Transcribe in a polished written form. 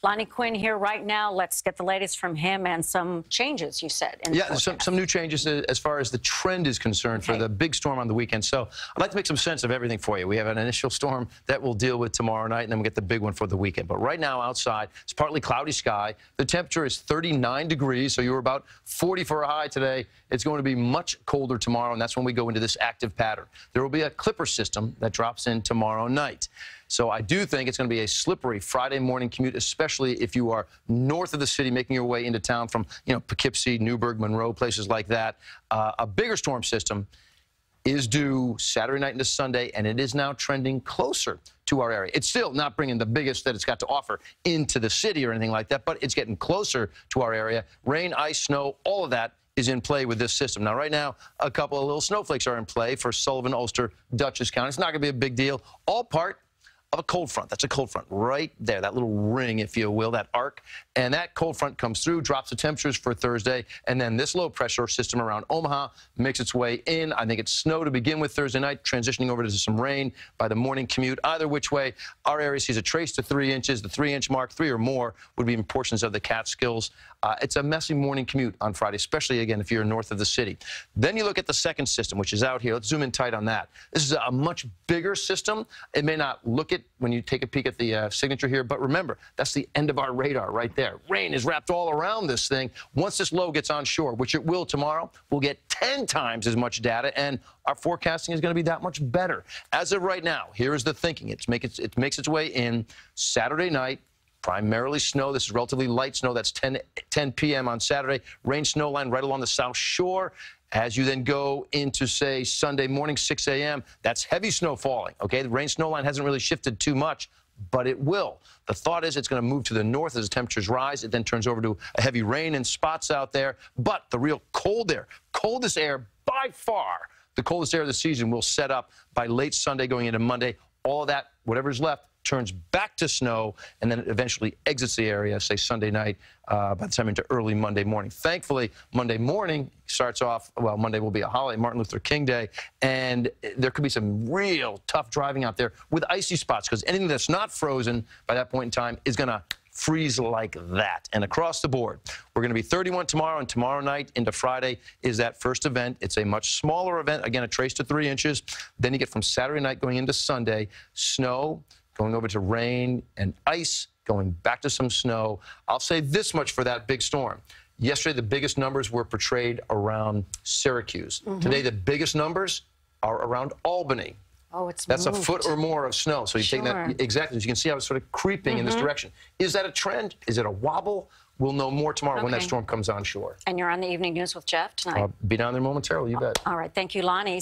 Lonnie Quinn here right now. Let's get the latest from him and some changes, you said. Yeah, some new changes as far as the trend is concerned for the big storm on the weekend. So I'd like to make some sense of everything for you. We have an initial storm that we'll deal with tomorrow night, and then we'll get the big one for the weekend. But right now outside, it's partly cloudy sky. The temperature is 39 degrees, so you were about 40 for a high today. It's going to be much colder tomorrow, and that's when we go into this active pattern. There will be a clipper system that drops in tomorrow night. So I do think it's going to be a slippery Friday morning commute, especially if you are north of the city, making your way into town from, Poughkeepsie, Newburgh, Monroe, places like that. A bigger storm system is due Saturday night into Sunday, and it is now trending closer to our area. It's still not bringing the biggest that it's got to offer into the city or anything like that, but it's getting closer to our area. Rain, ice, snow, all of that is in play with this system. Now, right now, a couple of little snowflakes are in play for Sullivan, Ulster, Dutchess County. It's not going to be a big deal. All part of a cold front. That's a cold front right there, that little ring, if you will, that arc. And that cold front comes through, drops the temperatures for Thursday, and then this low pressure system around Omaha makes its way in. I think it's snow to begin with Thursday night, transitioning over to some rain by the morning commute. Either which way, our area sees a trace to 3 inches. The 3-inch mark, 3 or more, would be in portions of the Catskills. It's a messy morning commute on Friday, especially, again, if you're north of the city. Then you look at the second system, which is out here. Let's zoom in tight on that. This is a much bigger system. It may not look it when you take a peek at the signature here, but remember, that's the end of our radar right there. Rain is wrapped all around this thing. Once this low gets onshore, which it will tomorrow, we'll get 10 times as much data, and our forecasting is going to be that much better. As of right now, here is the thinking. It makes its way in Saturday night. Primarily snow. This is relatively light snow. That's 10 p.m. on Saturday. Rain snow line right along the south shore. As you then go into, say, Sunday morning, 6 a.m., that's heavy snow falling, okay? The rain snow line hasn't really shifted too much, but it will. The thought is it's going to move to the north as the temperatures rise. It then turns over to a heavy rain in spots out there. But the real cold air, coldest air by far, the coldest air of the season will set up by late Sunday going into Monday. All of that, whatever's left, turns back to snow, and then it eventually exits the area, say Sunday night, by the time into early Monday morning. Thankfully, Monday morning starts off, well, Monday will be a holiday, Martin Luther King Day, and there could be some real tough driving out there with icy spots, because anything that's not frozen by that point in time is going to freeze like that. And across the board, we're going to be 31 tomorrow, and tomorrow night into Friday is that first event. It's a much smaller event, again, a trace to 3 inches. Then you get from Saturday night going into Sunday, snow, going over to rain and ice, going back to some snow. I'll say this much for that big storm. Yesterday, the biggest numbers were portrayed around Syracuse. Today, the biggest numbers are around Albany. Oh, That's moved a foot or more of snow. So you take that, exactly. So you can see how it's sort of creeping in this direction. Is that a trend? Is it a wobble? We'll know more tomorrow when that storm comes on shore. And you're on the evening news with Jeff tonight? I'll be down there momentarily, you bet. All right, thank you, Lonnie.